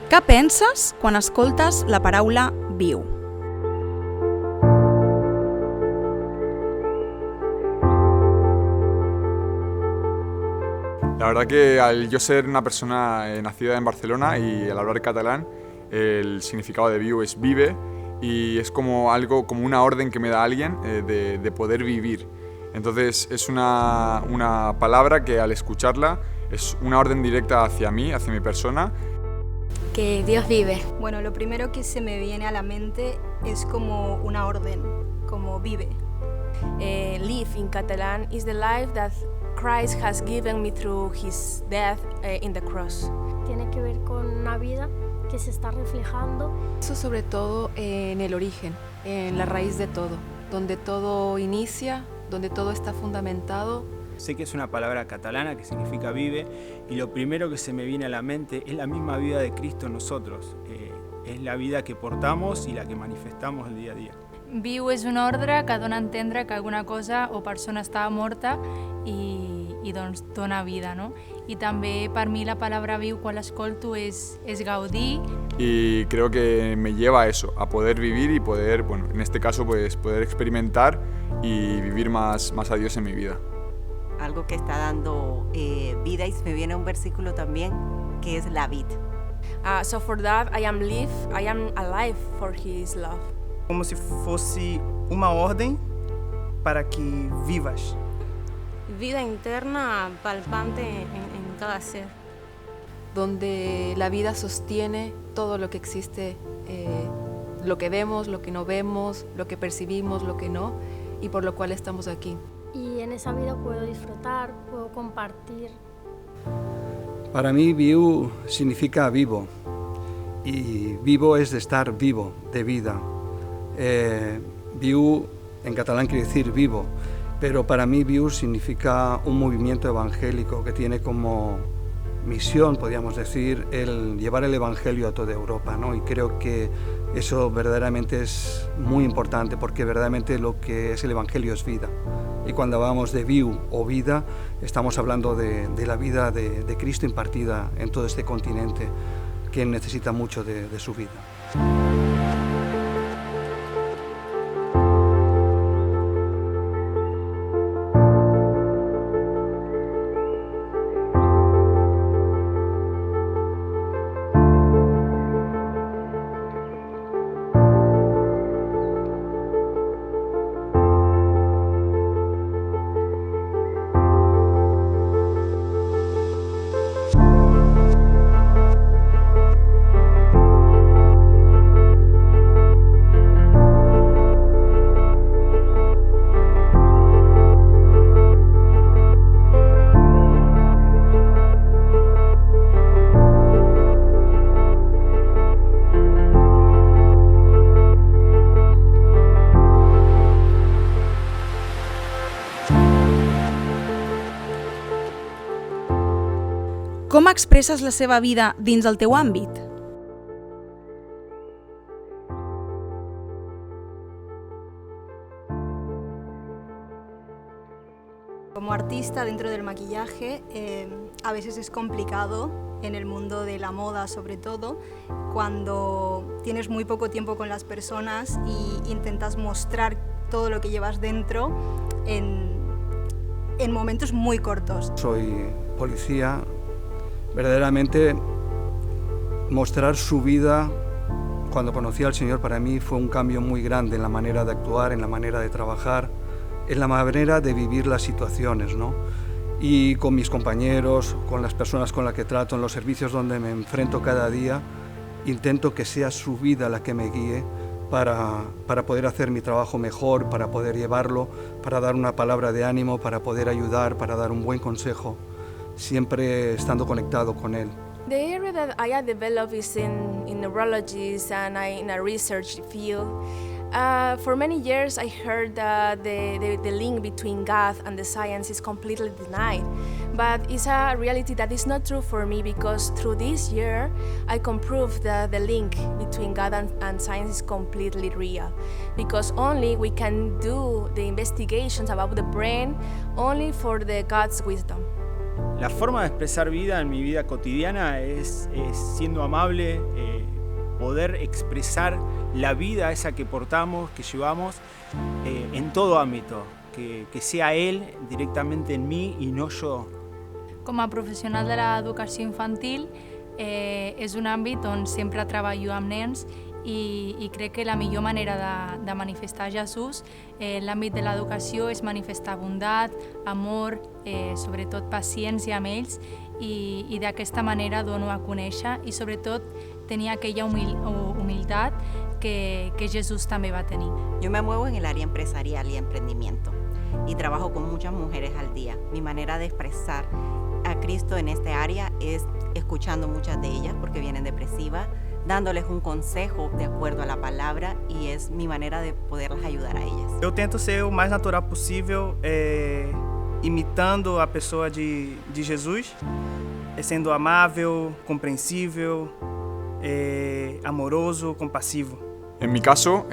Què penses quan escoltes la paraula viu? La verdad que al yo ser una persona nacida en Barcelona y al hablar catalán, el significado de viu es vive y es como algo, como una orden que me da alguien de poder vivir. Entonces es una palabra que al escucharla es una orden directa hacia mí, hacia mi persona. Que Dios vive. Bueno, lo primero que se me viene a la mente es como una orden, como vive. Live in Catalan is the life that Christ has given me through his death in the cross. Tiene que ver con una vida que se está reflejando. Eso sobre todo en el origen, en la raíz de todo, donde todo inicia, donde todo está fundamentado. Sé que es una palabra catalana que significa vive y lo primero que se me viene a la mente es la misma vida de Cristo en nosotros. Es la vida que portamos y la que manifestamos el día a día. Viu és un ordre que dona a entendre que alguna cosa o persona estava morta i doncs dona vida, no? I també per mi la paraula viu quan l'escolto és gaudir. Y creo que me lleva a eso, a poder vivir y poder, bueno, en este caso pues poder experimentar y vivir más a Dios en mi vida. Algo que está dando vida, y me viene un versículo también que es la vid. So for that I am alive for his love. Como se fosse uma ordem para que vivas. Vida interna palpante en cada ser. Donde la vida sostiene todo lo que existe, lo que vemos, lo que no vemos, lo que percibimos, lo que no, y por lo cual estamos aquí. Y en esa vida puedo disfrutar, puedo compartir. Para mí viu significa vivo, y vivo es de estar vivo, de vida. Viu en catalán quiere decir vivo, pero para mí viu significa un movimiento evangélico que tiene como misión, podríamos decir, el llevar el evangelio a toda Europa, ¿no? Y creo que eso verdaderamente es muy importante, porque verdaderamente lo que es el evangelio es vida. Y cuando hablamos de viu o vida, estamos hablando de la vida de Cristo impartida en todo este continente, que necesita mucho de su vida. Com expresses la seva vida dins el teu àmbit? Como artista dentro del maquillaje, a veces es complicado en el mundo de la moda, sobre todo, cuando tienes muy poco tiempo con las personas y intentas mostrar todo lo que llevas dentro en momentos muy cortos. Soy policía. Verdaderamente mostrar su vida cuando conocí al Señor para mí fue un cambio muy grande en la manera de actuar, en la manera de trabajar, en la manera de vivir las situaciones, ¿no? Y con mis compañeros, con las personas con las que trato, en los servicios donde me enfrento cada día, intento que sea su vida la que me guíe para poder hacer mi trabajo mejor, para poder llevarlo, para dar una palabra de ánimo, para poder ayudar, para dar un buen consejo, siempre estando conectado con Él. The area that I have developed is in neurology and in a research field. For many years I heard that the link between God and the science is completely denied. But it's a reality that is not true for me, because through this year I can prove that the link between God and science is completely real. Because only we can do the investigations about the brain only for the God's wisdom. La forma de expresar vida en mi vida cotidiana es siendo amable, poder expresar la vida esa que portamos, que llevamos en todo ámbito, que sea Él directamente en mí y no yo. Com a professional de l'educació infantil, és un àmbit on sempre treballo amb nens i crec que la millor manera de manifestar Jesús en l'àmbit de l'educació és manifestar bondat, amor, sobretot paciència amb ells i d'aquesta manera dono a conèixer i sobretot tenir aquella humilitat que Jesús també va tenir. Yo me muevo en el área empresarial y emprendimiento y trabajo con muchas mujeres al día. Mi manera de expresar a Cristo en este área es escuchando muchas de ellas porque vienen depresivas, dándoles un consejo de acuerdo a la palabra y es mi manera de poderlas ayudar a ellas. Eu tento ser o mais natural possível, imitando a pessoa de Jesus, sendo amável, compreensível, amoroso, compasivo. En mi caso,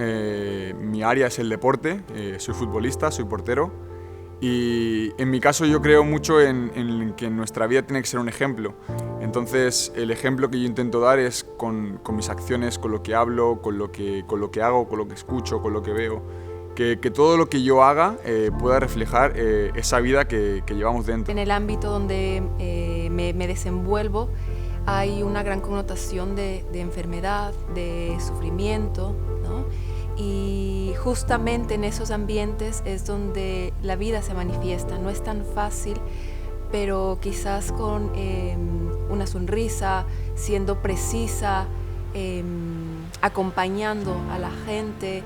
mi área es el deporte, soy futbolista, soy portero y en mi caso yo creo mucho en que nuestra vida tiene que ser un ejemplo. Entonces el ejemplo que yo intento dar es con mis acciones, con lo que hablo, con lo que hago, con lo que escucho, con lo que veo. Que todo lo que yo haga pueda reflejar esa vida que llevamos dentro. En el ámbito donde me desenvuelvo hay una gran connotación de enfermedad, de sufrimiento, ¿no? Y justamente en esos ambientes es donde la vida se manifiesta. No es tan fácil, pero quizás con una sonrisa, siendo precisa, acompañando a la gente,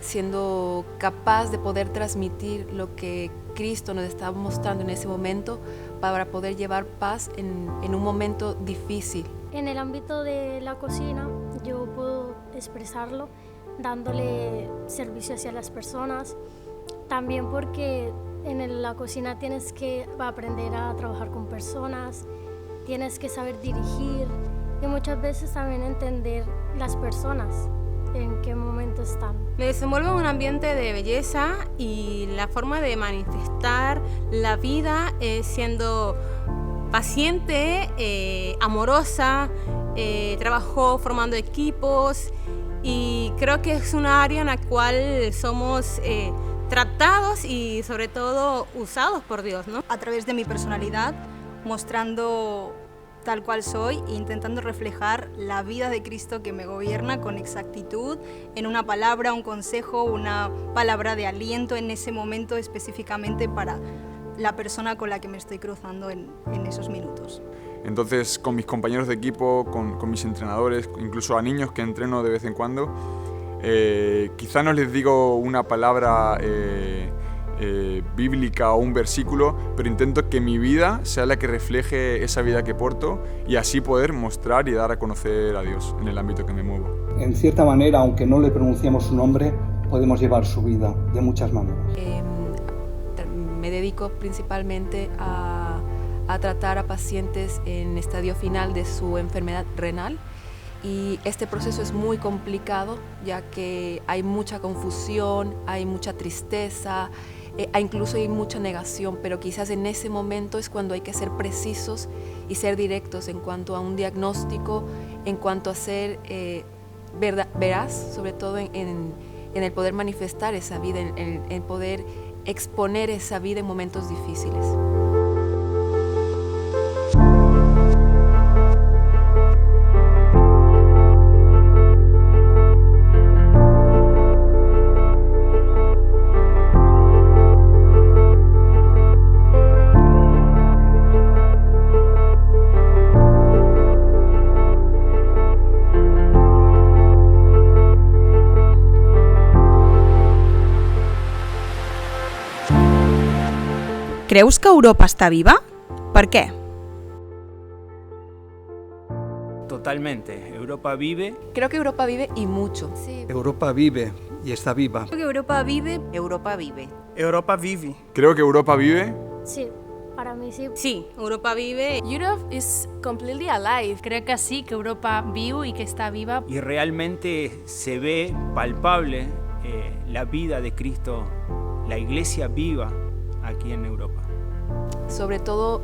siendo capaz de poder transmitir lo que Cristo nos está mostrando en ese momento para poder llevar paz en un momento difícil. En el ámbito de la cocina yo puedo expresarlo dándole servicio hacia las personas, también porque en la cocina tienes que aprender a trabajar con personas, tienes que saber dirigir y muchas veces también entender las personas en qué momento están. Me desenvuelvo en un ambiente de belleza y la forma de manifestar la vida es siendo paciente, amorosa, trabajo formando equipos y creo que es una área en la cual somos tratados y sobre todo usados por Dios, ¿no? A través de mi personalidad, mostrando tal cual soy e intentando reflejar la vida de Cristo que me gobierna con exactitud en una palabra, un consejo, una palabra de aliento en ese momento específicamente para la persona con la que me estoy cruzando en esos minutos. Entonces, con mis compañeros de equipo, con mis entrenadores, incluso a niños que entreno de vez en cuando, quizá no les digo una palabra bíblica o un versículo, pero intento que mi vida sea la que refleje esa vida que porto y así poder mostrar y dar a conocer a Dios en el ámbito que me muevo. En cierta manera, aunque no le pronunciemos su nombre, podemos llevar su vida de muchas maneras. Me dedico principalmente a tratar a pacientes en estadio final de su enfermedad renal y este proceso es muy complicado ya que hay mucha confusión, hay mucha tristeza, incluso hay mucha negación, pero quizás en ese momento es cuando hay que ser precisos y ser directos en cuanto a un diagnóstico, en cuanto a ser veraz, sobre todo en el poder manifestar esa vida, en poder exponer esa vida en momentos difíciles. Creus que Europa està viva? Per què? Totalmente. Europa vive. Creo que Europa vive y mucho. Sí. Europa vive y está viva. Creo que Europa vive. Europa vive. Europa vive. Creo que Europa vive. Sí, para mí sí. Sí, Europa vive. Europe is completely alive. Crec que sí, que Europa viu i que està viva. Y realmente se ve palpable la vida de Cristo, la iglesia viva aquí en Europa. sobre todo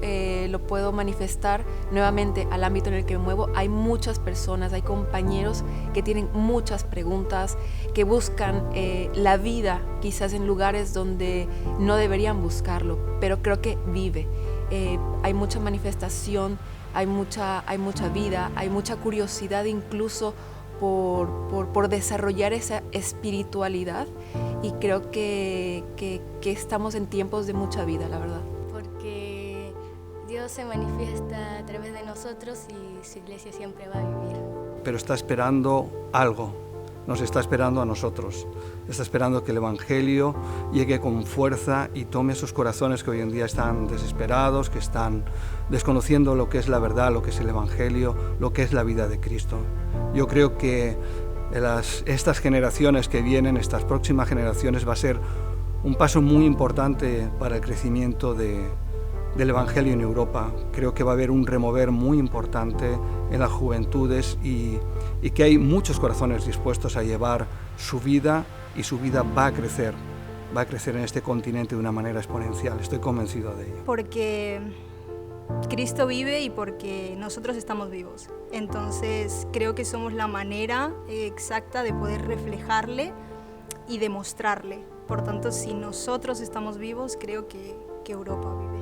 lo puedo manifestar nuevamente al ámbito en el que me muevo. Hay muchas personas, hay compañeros que tienen muchas preguntas, que buscan la vida quizás en lugares donde no deberían buscarlo, pero creo que vive. Hay mucha manifestación, hay mucha vida, hay mucha curiosidad incluso por desarrollar esa espiritualidad, y creo que estamos en tiempos de mucha vida, la verdad. Porque Dios se manifiesta a través de nosotros y su iglesia siempre va a vivir. Pero está esperando algo, nos está esperando a nosotros. Está esperando que el Evangelio llegue con fuerza y tome esos corazones que hoy en día están desesperados, que están desconociendo lo que es la verdad, lo que es el Evangelio, lo que es la vida de Cristo. Yo creo que estas generaciones que vienen, estas próximas generaciones, va a ser un paso muy importante para el crecimiento del Evangelio en Europa. Creo que va a haber un remover muy importante en las juventudes y que hay muchos corazones dispuestos a llevar su vida, y su vida va a crecer en este continente de una manera exponencial. Estoy convencido de ello. Porque Cristo vive y porque nosotros estamos vivos. Entonces creo que somos la manera exacta de poder reflejarle y demostrarle. Por tanto, si nosotros estamos vivos, creo que Europa vive.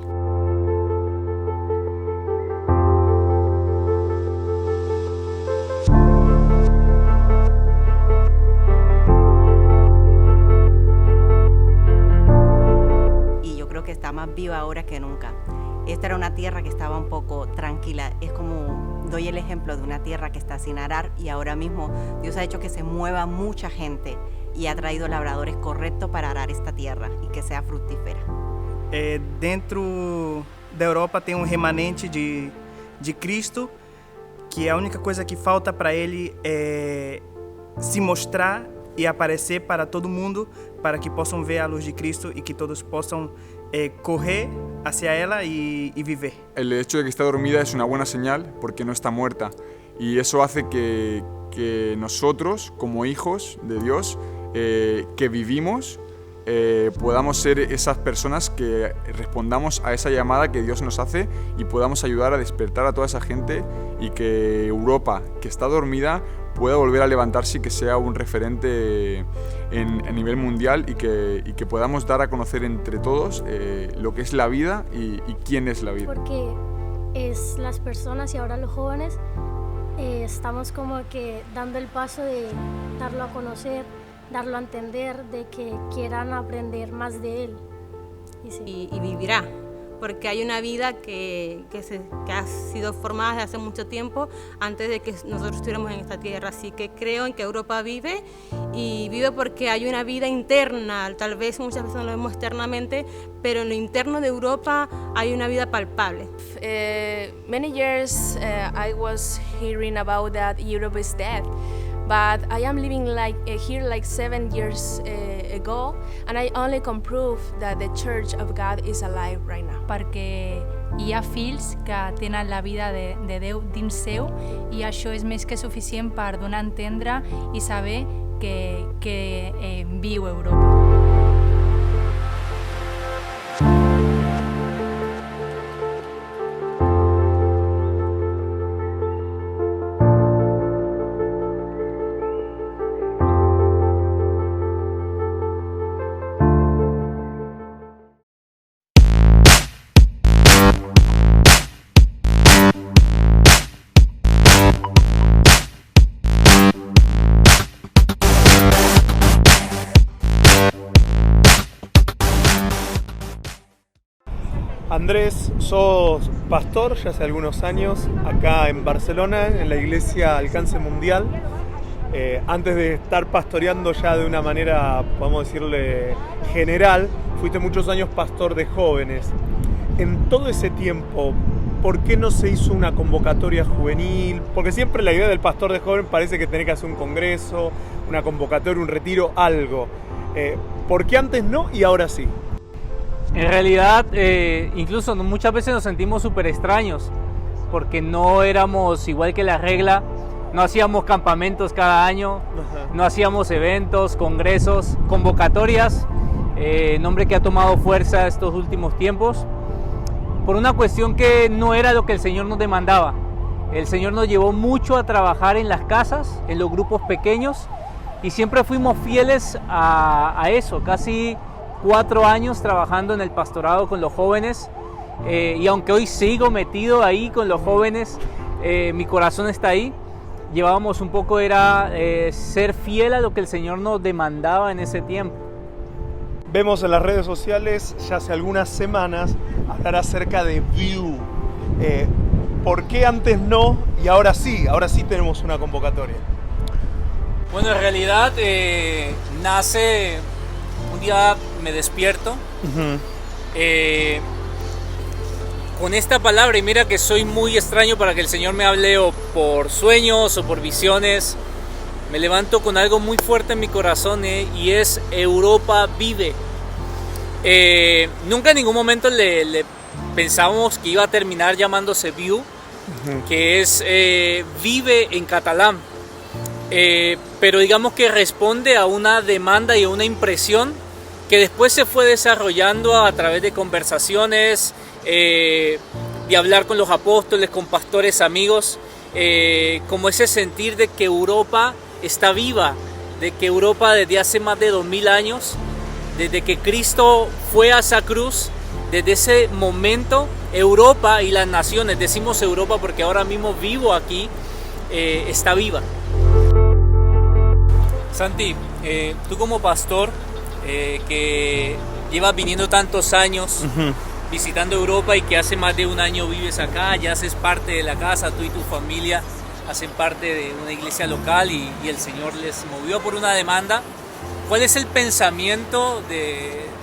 Está más viva ahora que nunca. Esta era una tierra que estaba un poco tranquila. Es como, doy el ejemplo de una tierra que está sin arar, y ahora mismo Dios ha hecho que se mueva mucha gente y ha traído labradores correctos para arar esta tierra y que sea fructífera. Dentro da Europa tem remanente de Cristo, que a única coisa que falta para ele é se mostrar e aparecer para todo mundo, para que possam ver a luz de Cristo y que todos possam correr hacia ella y vivir. El hecho de que esté dormida es una buena señal porque no está muerta, y eso hace que nosotros, como hijos de Dios, que vivimos, podamos ser esas personas que respondamos a esa llamada que Dios nos hace y podamos ayudar a despertar a toda esa gente, y que Europa, que está dormida, pueda volver a levantarse y que sea un referente a nivel mundial, y que podamos dar a conocer entre todos lo que es la vida y quién es la vida. Porque es las personas y ahora los jóvenes estamos como que dando el paso de darlo a conocer, darlo a entender, de que quieran aprender más de él. Y vivirá, porque hay una vida que ha sido formada desde hace mucho tiempo, antes de que nosotros estuviéramos en esta tierra. Así que creo en que Europa vive, y vive porque hay una vida interna. Tal vez muchas veces no lo vemos externamente, pero en lo interno de Europa hay una vida palpable. Many years I was hearing about that Europe is dead. But I am living here 7 years ago, and I only can prove that the Church of God is alive right now. Perquè hi ha fills que tenen la vida de Déu dins seu, i això és més que suficient per donar a entendre i saber que viu Europa. Andrés, sos pastor ya hace algunos años acá en Barcelona, en la iglesia Alcance Mundial. Antes de estar pastoreando ya de una manera, podemos decirle, general, fuiste muchos años pastor de jóvenes. En todo ese tiempo, ¿por qué no se hizo una convocatoria juvenil? Porque siempre la idea del pastor de joven parece que tenés que hacer un congreso, una convocatoria, un retiro, algo. ¿Por qué antes no y ahora sí? En realidad, incluso muchas veces nos sentimos súper extraños, porque no éramos igual que la regla, no hacíamos campamentos cada año, no hacíamos eventos, congresos, convocatorias, nombre que ha tomado fuerza estos últimos tiempos. por una cuestión que no era lo que el Señor nos demandaba. El Señor nos llevó mucho a trabajar en las casas, en los grupos pequeños, y siempre fuimos fieles a eso. Casi 4 años trabajando en el pastorado con los jóvenes, y aunque hoy sigo metido ahí con los jóvenes, mi corazón está ahí. Llevábamos un poco, era ser fiel a lo que el Señor nos demandaba en ese tiempo. Vemos en las redes sociales ya hace algunas semanas hablar acerca de View. ¿Por qué antes no y ahora sí? Ahora sí tenemos una convocatoria. Bueno, en realidad nace, un día me despierto con esta palabra, y mira que soy muy extraño para que el Señor me hable o por sueños o por visiones. Me levanto con algo muy fuerte en mi corazón, y es Europa vive. Nunca en ningún momento le pensábamos que iba a terminar llamándose View, que es vive en catalán. Pero digamos que responde a una demanda y a una impresión que después se fue desarrollando a través de conversaciones, de hablar con los apóstoles, con pastores amigos, como ese sentir de que Europa está viva, de que Europa desde hace más de 2000 años, desde que Cristo fue a esa cruz, desde ese momento Europa y las naciones, decimos Europa porque ahora mismo vivo aquí, está viva. Santi, tú como pastor que llevas viniendo tantos años visitando Europa, y que hace más de un año vives acá, ya haces parte de la casa, tú y tu familia hacen parte de una iglesia local, y el Señor les movió por una demanda. ¿Cuál es el pensamiento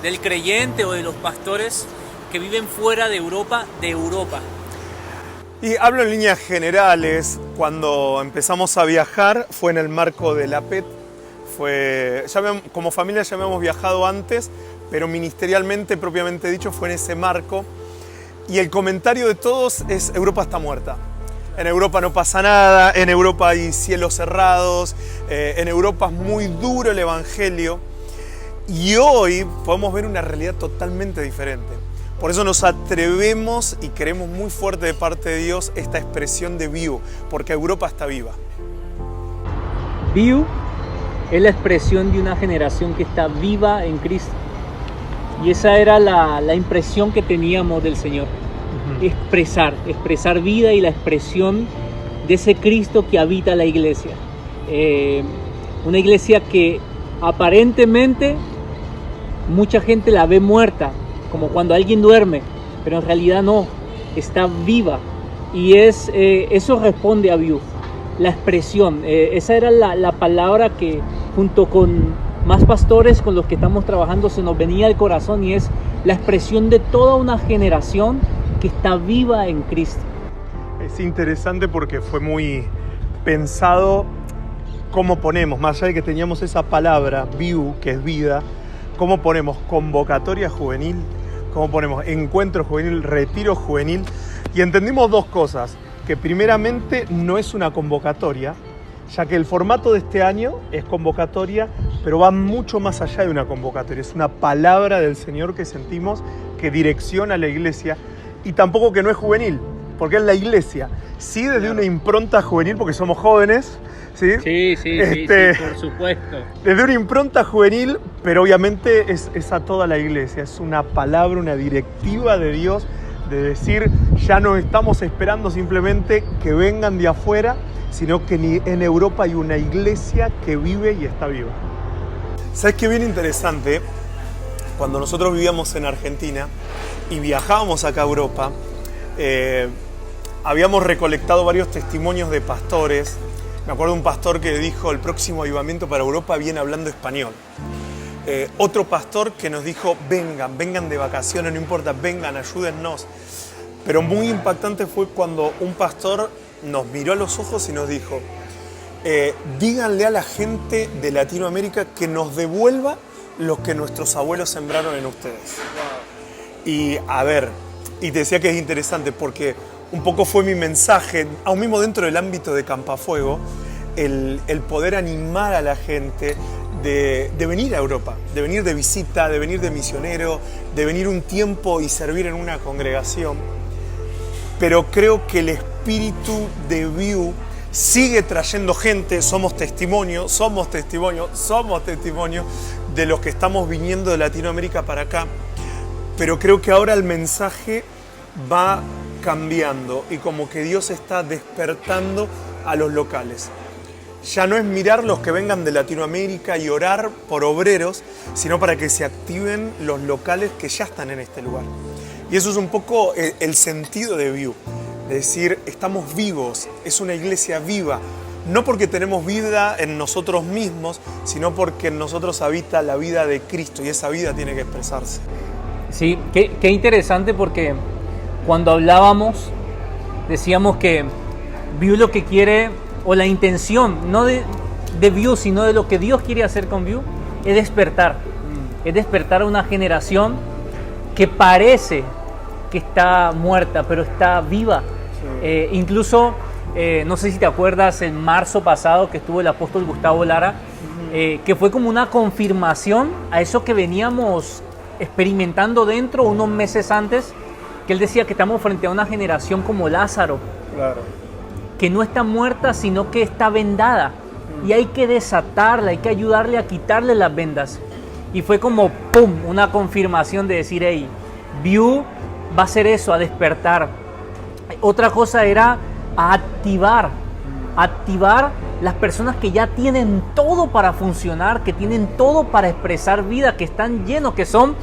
del creyente o de los pastores que viven fuera de Europa, Y hablo en líneas generales. Cuando empezamos a viajar fue en el marco de la PET. Como familia ya habíamos viajado antes, pero ministerialmente, propiamente dicho, fue en ese marco. Y el comentario de todos es: Europa está muerta. En Europa no pasa nada, en Europa hay cielos cerrados, en Europa es muy duro el evangelio. Y hoy podemos ver una realidad totalmente diferente. Por eso nos atrevemos y creemos muy fuerte de parte de Dios esta expresión de View, porque Europa está viva. View es la expresión de una generación que está viva en Cristo. Y esa era la impresión que teníamos del Señor. Expresar vida y la expresión de ese Cristo que habita la iglesia. Una iglesia que aparentemente mucha gente la ve muerta, como cuando alguien duerme, pero en realidad no, está viva. Y eso responde a View, la expresión. Esa era la palabra que junto con más pastores con los que estamos trabajando se nos venía al corazón, y es la expresión de toda una generación que está viva en Cristo. Es interesante porque fue muy pensado cómo ponemos, más allá de que teníamos esa palabra View, que es vida, cómo ponemos convocatoria juvenil, cómo ponemos encuentro juvenil, retiro juvenil, y entendimos dos cosas: que primeramente no es una convocatoria, ya que el formato de este año es convocatoria, pero va mucho más allá de una convocatoria, es una palabra del Señor que sentimos que direcciona a la iglesia, y tampoco que no es juvenil, porque es la iglesia, sí desde una impronta juvenil, porque somos jóvenes, ¿sí? Sí, por supuesto. Desde una impronta juvenil, pero obviamente es a toda la iglesia, es una palabra, una directiva de Dios, de decir, ya no estamos esperando simplemente que vengan de afuera, sino que en Europa hay una iglesia que vive y está viva. ¿Sabes qué bien interesante? Cuando nosotros vivíamos en Argentina y viajábamos acá a Europa, habíamos recolectado varios testimonios de pastores. Me acuerdo de un pastor que dijo: el próximo avivamiento para Europa viene hablando español. Otro pastor que nos dijo: vengan de vacaciones, no importa, vengan, ayúdennos. Pero muy impactante fue cuando un pastor nos miró a los ojos y nos dijo: díganle a la gente de Latinoamérica que nos devuelva lo que nuestros abuelos sembraron en ustedes. Y y te decía que es interesante porque un poco fue mi mensaje, aún mismo dentro del ámbito de Campafuego, el poder animar a la gente de venir a Europa, de venir de visita, de venir de misionero, de venir un tiempo y servir en una congregación. Pero creo que el espíritu de View sigue trayendo gente, somos testimonio de los que estamos viniendo de Latinoamérica para acá. Pero creo que ahora el mensaje va cambiando y como que Dios está despertando a los locales. Ya no es mirar los que vengan de Latinoamérica y orar por obreros, sino para que se activen los locales que ya están en este lugar. Y eso es un poco el sentido de View, de decir, estamos vivos, es una iglesia viva, no porque tenemos vida en nosotros mismos, sino porque en nosotros habita la vida de Cristo y esa vida tiene que expresarse. Sí, qué interesante, porque cuando hablábamos decíamos que View lo que quiere, o la intención, no de View, sino de lo que Dios quiere hacer con View, es despertar. Es despertar a una generación que parece que está muerta, pero está viva. Sí. Incluso, no sé si te acuerdas, en marzo pasado que estuvo el apóstol Gustavo Lara, que fue como una confirmación a eso que veníamos experimentando dentro unos meses antes, que él decía que estamos frente a una generación como Lázaro. Claro. Que no está muerta, sino que está vendada. Y hay que desatarla, hay que ayudarle a quitarle las vendas. Y fue como, ¡pum!, una confirmación de decir, hey, View va a hacer eso, a despertar. Otra cosa era a activar las personas que ya tienen todo para funcionar, que tienen todo para expresar vida, que están llenos, que son...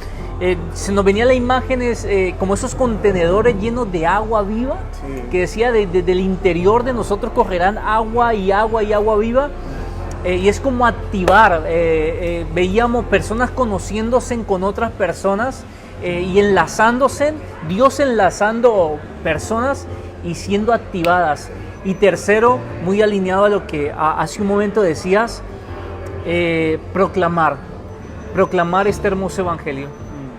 se nos venían las imágenes como esos contenedores llenos de agua viva, sí, que decía desde el interior de nosotros correrán agua y agua y agua viva, y es como activar. Veíamos personas conociéndose con otras personas y enlazándose, Dios enlazando personas y siendo activadas. Y tercero, muy alineado a lo que hace un momento decías, proclamar este hermoso evangelio.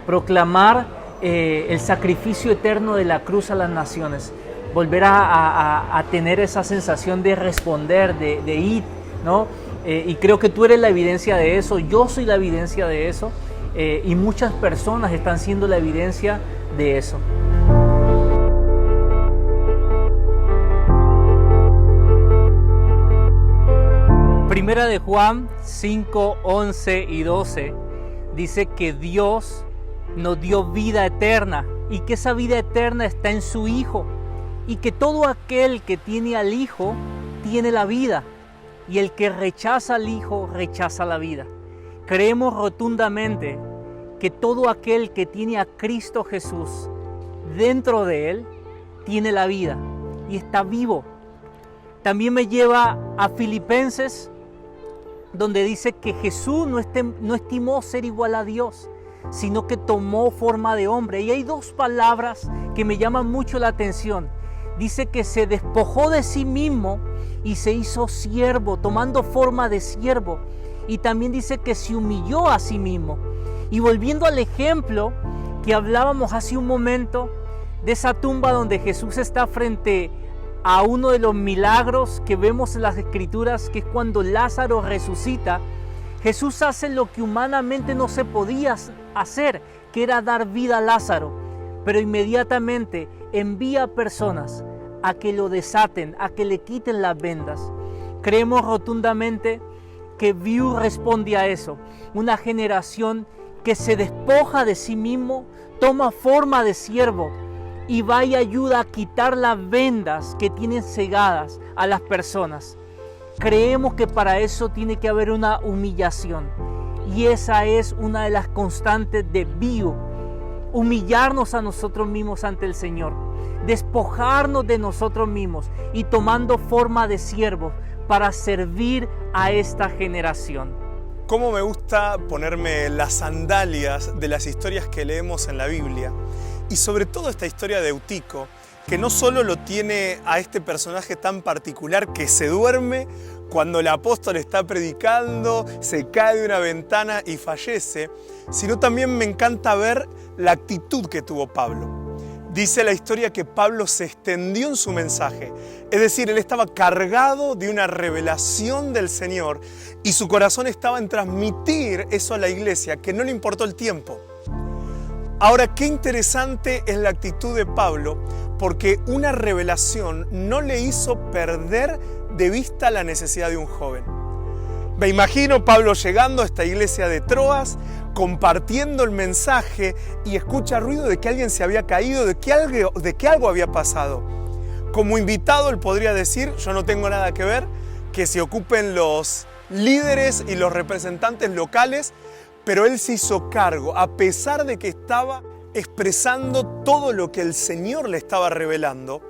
Proclamar el sacrificio eterno de la cruz a las naciones, volver a tener esa sensación de responder, de ir, ¿no? Y creo que tú eres la evidencia de eso, yo soy la evidencia de eso, y muchas personas están siendo la evidencia de eso. Primera de Juan 5, 11 y 12 dice que Dios nos dio vida eterna y que esa vida eterna está en su Hijo, y que todo aquel que tiene al Hijo tiene la vida, y el que rechaza al Hijo rechaza la vida. Creemos rotundamente que todo aquel que tiene a Cristo Jesús dentro de él tiene la vida y está vivo. También me lleva a Filipenses, donde dice que Jesús no estimó ser igual a Dios, sino que tomó forma de hombre. Y hay dos palabras que me llaman mucho la atención. Dice que se despojó de sí mismo y se hizo siervo, tomando forma de siervo. Y también dice que se humilló a sí mismo. Y volviendo al ejemplo que hablábamos hace un momento, de esa tumba donde Jesús está frente a uno de los milagros que vemos en las Escrituras, que es cuando Lázaro resucita, Jesús hace lo que humanamente no se podía hacer, que era dar vida a Lázaro, pero inmediatamente envía a personas a que lo desaten, a que le quiten las vendas. Creemos rotundamente que View responde a eso, una generación que se despoja de sí mismo, toma forma de siervo y va y ayuda a quitar las vendas que tienen cegadas a las personas. Creemos que para eso tiene que haber una humillación, y esa es una de las constantes de View: humillarnos a nosotros mismos ante el Señor, despojarnos de nosotros mismos y tomando forma de siervos para servir a esta generación. Cómo me gusta ponerme las sandalias de las historias que leemos en la Biblia, y sobre todo esta historia de Eutico, que no solo lo tiene a este personaje tan particular que se duerme cuando el apóstol está predicando, se cae de una ventana y fallece, sino también me encanta ver la actitud que tuvo Pablo. Dice la historia que Pablo se extendió en su mensaje. Es decir, él estaba cargado de una revelación del Señor y su corazón estaba en transmitir eso a la iglesia, que no le importó el tiempo. Ahora, qué interesante es la actitud de Pablo, porque una revelación no le hizo perder de vista la necesidad de un joven. Me imagino Pablo llegando a esta iglesia de Troas, compartiendo el mensaje y escucha ruido de que alguien se había caído, de que algo había pasado. Como invitado él podría decir, yo no tengo nada que ver, que se ocupen los líderes y los representantes locales, pero él se hizo cargo, a pesar de que estaba expresando todo lo que el Señor le estaba revelando.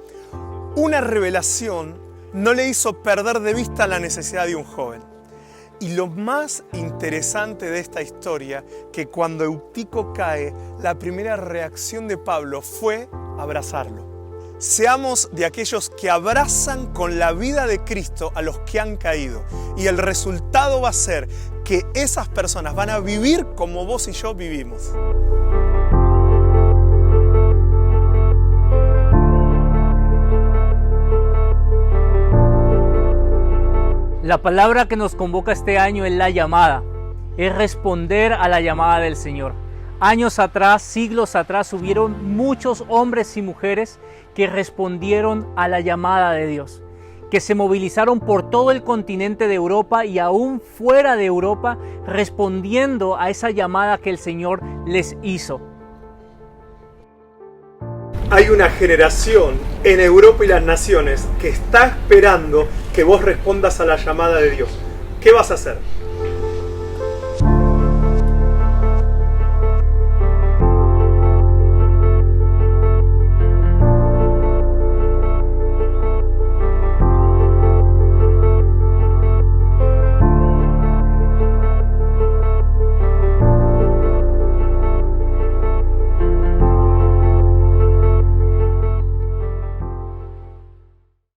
Una revelación no le hizo perder de vista la necesidad de un joven. Y lo más interesante de esta historia, que cuando Eutico cae, la primera reacción de Pablo fue abrazarlo. Seamos de aquellos que abrazan con la vida de Cristo a los que han caído. Y el resultado va a ser que esas personas van a vivir como vos y yo vivimos. La palabra que nos convoca este año es la llamada, es responder a la llamada del Señor. Años atrás, siglos atrás, hubieron muchos hombres y mujeres que respondieron a la llamada de Dios, que se movilizaron por todo el continente de Europa y aún fuera de Europa, respondiendo a esa llamada que el Señor les hizo. Hay una generación en Europa y las naciones que está esperando que vos respondas a la llamada de Dios. ¿Qué vas a hacer?